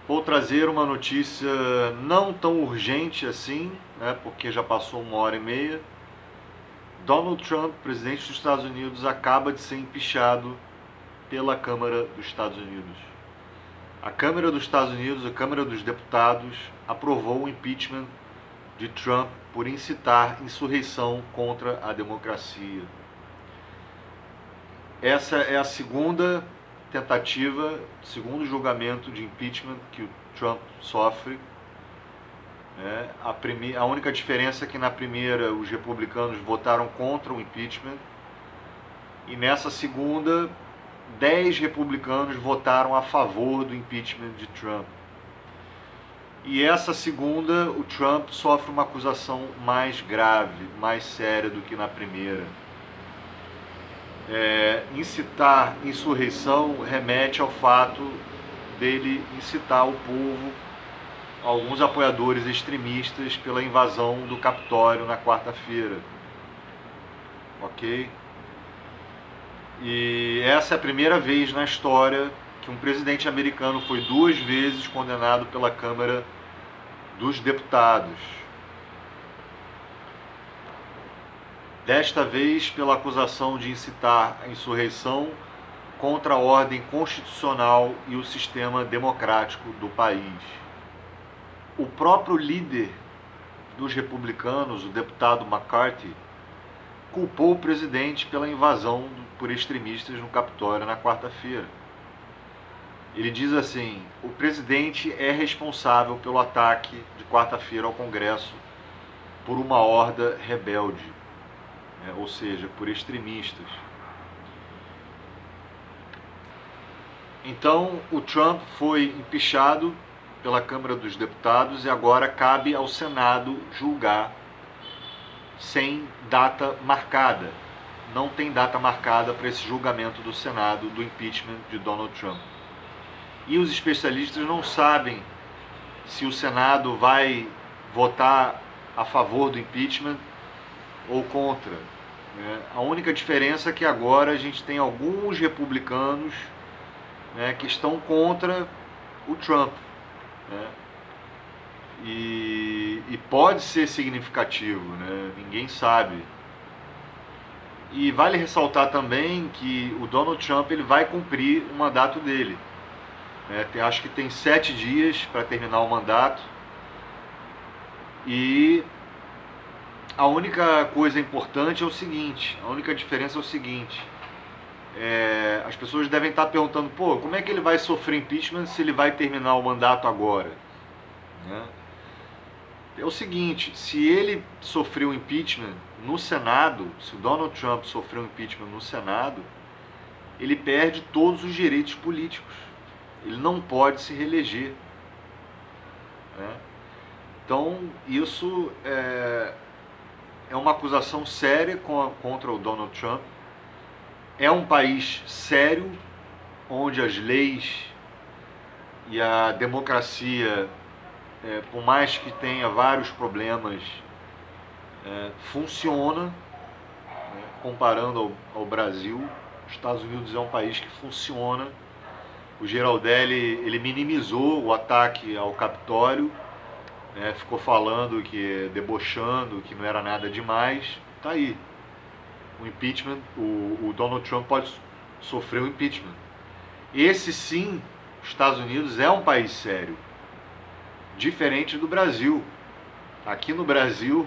Vou trazer uma notícia não tão urgente assim, né, porque já passou 1 hora e meia. Donald Trump, presidente dos Estados Unidos, acaba de ser empichado pela Câmara dos Estados Unidos. A Câmara dos Estados Unidos, a Câmara dos Deputados, aprovou o impeachment de Trump por incitar insurreição contra a democracia. Essa é a segunda tentativa, segundo julgamento de impeachment que o Trump sofre. A única diferença é que na primeira os republicanos votaram contra o impeachment e nessa segunda 10 republicanos votaram a favor do impeachment de Trump. E essa segunda, o Trump sofre uma acusação mais grave, mais séria do que na primeira. Incitar insurreição remete ao fato dele incitar o povo, alguns apoiadores extremistas, pela invasão do Capitólio na quarta-feira. Ok? E essa é a primeira vez na história que um presidente americano foi 2 vezes condenado pela Câmara dos Deputados. Desta vez pela acusação de incitar a insurreição contra a ordem constitucional e o sistema democrático do país. O próprio líder dos republicanos, o deputado McCarthy, culpou o presidente pela invasão por extremistas no Capitólio na quarta-feira. Ele diz assim: o presidente é responsável pelo ataque de quarta-feira ao Congresso por uma horda rebelde, ou seja, por extremistas. Então, o Trump foi empichado pela Câmara dos Deputados e agora cabe ao Senado julgar sem data marcada. Não tem data marcada para esse julgamento do Senado do impeachment de Donald Trump. E os especialistas não sabem se o Senado vai votar a favor do impeachment ou contra. A única diferença é que agora a gente tem alguns republicanos que estão contra o Trump. E pode ser significativo, ninguém sabe. E vale ressaltar também que o Donald Trump ele vai cumprir o mandato dele. Acho que tem 7 dias para terminar o mandato. E a única coisa importante é o seguinte, a única diferença é o seguinte: as pessoas devem estar perguntando, como é que ele vai sofrer impeachment se ele vai terminar o mandato agora? É o seguinte, se ele sofreu impeachment no Senado, se o Donald Trump sofreu impeachment no Senado, ele perde todos os direitos políticos. Ele não pode se reeleger. Então, isso é uma acusação séria contra o Donald Trump. É um país sério, onde as leis e a democracia, por mais que tenha vários problemas, funciona, comparando ao Brasil. Os Estados Unidos é um país que funciona. O Giraldelli ele minimizou o ataque ao Capitólio, ficou falando debochando, que não era nada demais. Tá aí. O impeachment, o Donald Trump pode sofrer o impeachment. Esse sim, os Estados Unidos é um país sério, diferente do Brasil. Aqui no Brasil,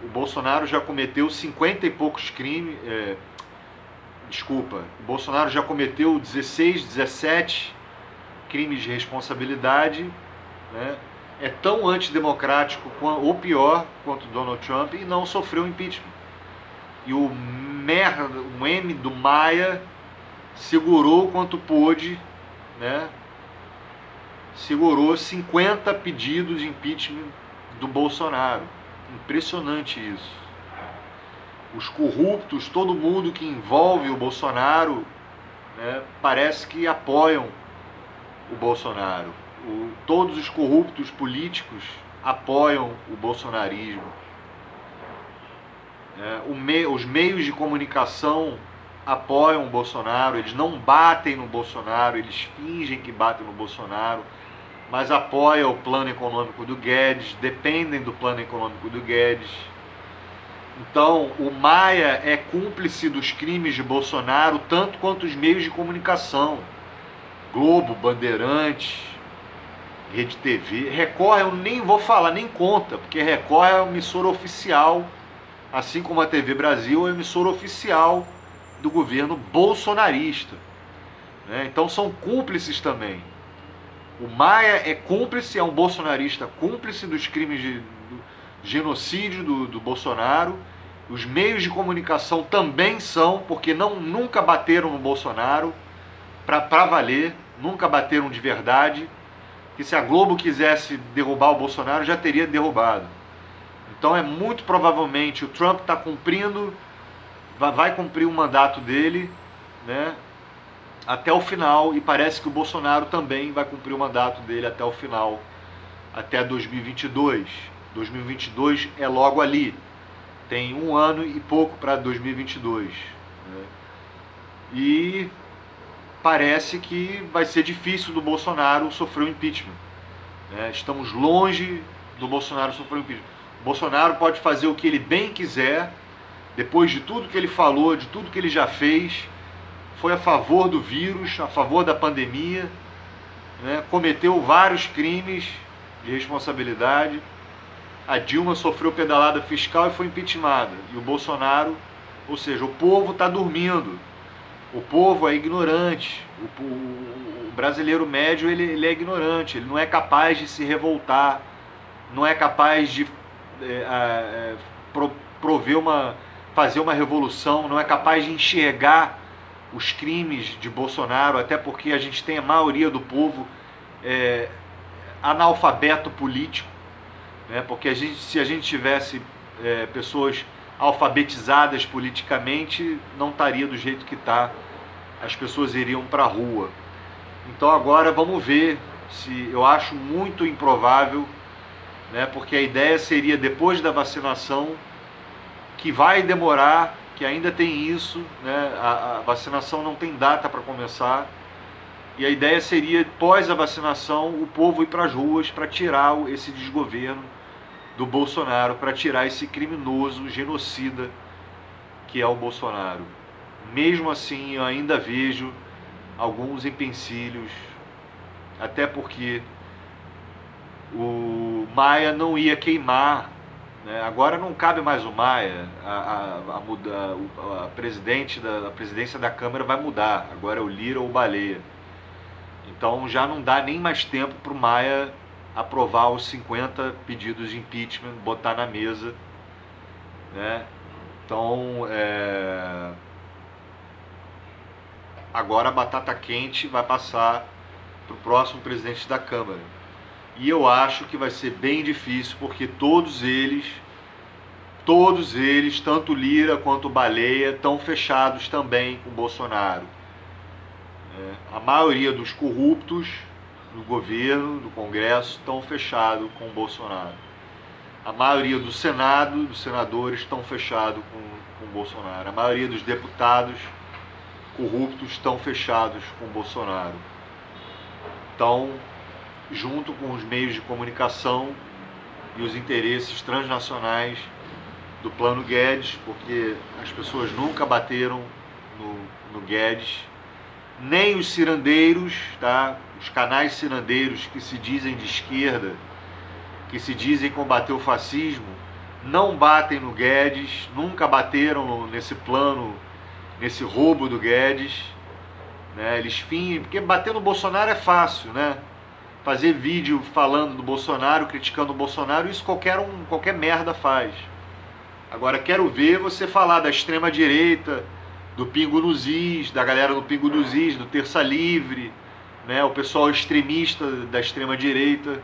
o Bolsonaro já cometeu 50 e poucos crimes. O Bolsonaro já cometeu 16, 17 crimes de responsabilidade. É tão antidemocrático ou pior quanto Donald Trump e não sofreu impeachment. E o M do Maia segurou quanto pôde, segurou 50 pedidos de impeachment do Bolsonaro. Impressionante isso. Os corruptos, todo mundo que envolve o Bolsonaro, parece que apoiam o Bolsonaro. Todos os corruptos políticos apoiam o bolsonarismo. Os meios de comunicação apoiam o Bolsonaro, eles não batem no Bolsonaro, eles fingem que batem no Bolsonaro. mas apoia o plano econômico do Guedes, dependem do plano econômico do Guedes. Então, o Maia é cúmplice dos crimes de Bolsonaro tanto quanto os meios de comunicação. Globo, Bandeirantes, Rede TV, Record eu nem vou falar, nem conta, porque Record é a emissora oficial, assim como a TV Brasil é a emissora oficial do governo bolsonarista, né? Então são cúmplices também. O Maia é cúmplice, é um bolsonarista cúmplice dos crimes de genocídio do Bolsonaro. Os meios de comunicação também são, porque nunca bateram no Bolsonaro para valer, nunca bateram de verdade. Que se a Globo quisesse derrubar o Bolsonaro, já teria derrubado. Então é muito provavelmente o Trump está cumprindo, vai cumprir o mandato dele, né, até o final, e parece que o Bolsonaro também vai cumprir o mandato dele até o final, até 2022. 2022 é logo ali, tem 1 ano e pouco para 2022, né? E parece que vai ser difícil do Bolsonaro sofrer o impeachment, né? Estamos longe do Bolsonaro sofrer o impeachment. O Bolsonaro pode fazer o que ele bem quiser, depois de tudo que ele falou, de tudo que ele já fez, foi a favor do vírus, a favor da pandemia, né? Cometeu vários crimes de responsabilidade. A Dilma sofreu pedalada fiscal e foi impeachmentada. E o Bolsonaro, ou seja, o povo está dormindo. O povo é ignorante. O brasileiro médio ele é ignorante. Ele não é capaz de se revoltar. Não é capaz de fazer uma revolução. Não é capaz de enxergar os crimes de Bolsonaro, até porque a gente tem a maioria do povo analfabeto político, né? Porque se a gente tivesse pessoas alfabetizadas politicamente, não estaria do jeito que está, as pessoas iriam para a rua. Então agora vamos ver, se eu acho muito improvável, né? Porque a ideia seria depois da vacinação, que vai demorar, que ainda tem isso, né? A vacinação não tem data para começar, e a ideia seria, pós a vacinação, o povo ir para as ruas para tirar esse desgoverno do Bolsonaro, para tirar esse criminoso, genocida que é o Bolsonaro. Mesmo assim, eu ainda vejo alguns empecilhos, até porque o Maia não ia queimar, né? Agora não cabe mais o Maia, a presidência da Câmara vai mudar, agora é o Lira ou o Baleia. Então já não dá nem mais tempo para o Maia aprovar os 50 pedidos de impeachment, botar na mesa, né? Então, agora a batata quente vai passar para o próximo presidente da Câmara. E eu acho que vai ser bem difícil, porque todos eles, tanto Lira quanto Baleia, estão fechados também com Bolsonaro. A maioria dos corruptos do governo, do Congresso, estão fechados com o Bolsonaro. A maioria do Senado, dos senadores, estão fechados com o Bolsonaro. A maioria dos deputados corruptos estão fechados com o Bolsonaro. Então, junto com os meios de comunicação e os interesses transnacionais do plano Guedes, porque as pessoas nunca bateram no Guedes, nem os cirandeiros, tá? Os canais cirandeiros que se dizem de esquerda, que se dizem combater o fascismo, não batem no Guedes, nunca bateram nesse plano, nesse roubo do Guedes, né? Eles fingem, porque bater no Bolsonaro é fácil, né? Fazer vídeo falando do Bolsonaro, criticando o Bolsonaro, isso qualquer merda faz. Agora quero ver você falar da extrema direita, do Pingo nos Is, da galera do Pingo nos Is, do Terça Livre, né? O pessoal extremista da extrema direita.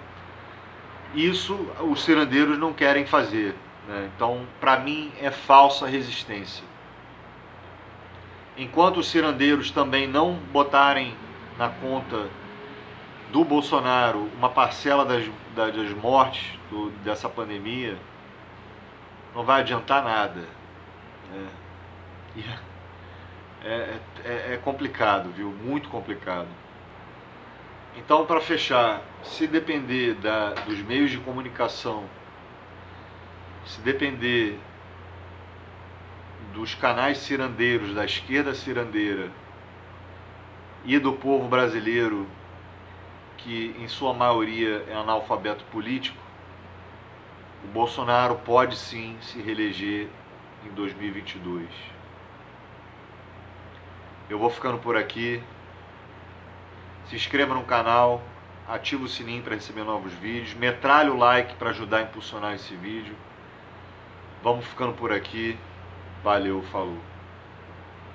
Isso os cirandeiros não querem fazer, né? Então, para mim, é falsa resistência. Enquanto os cirandeiros também não botarem na conta do Bolsonaro uma parcela das mortes dessa pandemia, não vai adiantar nada, né? É complicado, viu? Muito complicado. Então, para fechar, se depender dos meios de comunicação, se depender dos canais cirandeiros, da esquerda cirandeira e do povo brasileiro, que em sua maioria é analfabeto político, o Bolsonaro pode sim se reeleger em 2022. Eu vou ficando por aqui. Se inscreva no canal, ativa o sininho para receber novos vídeos, metralha o like para ajudar a impulsionar esse vídeo. Vamos ficando por aqui. Valeu, falou.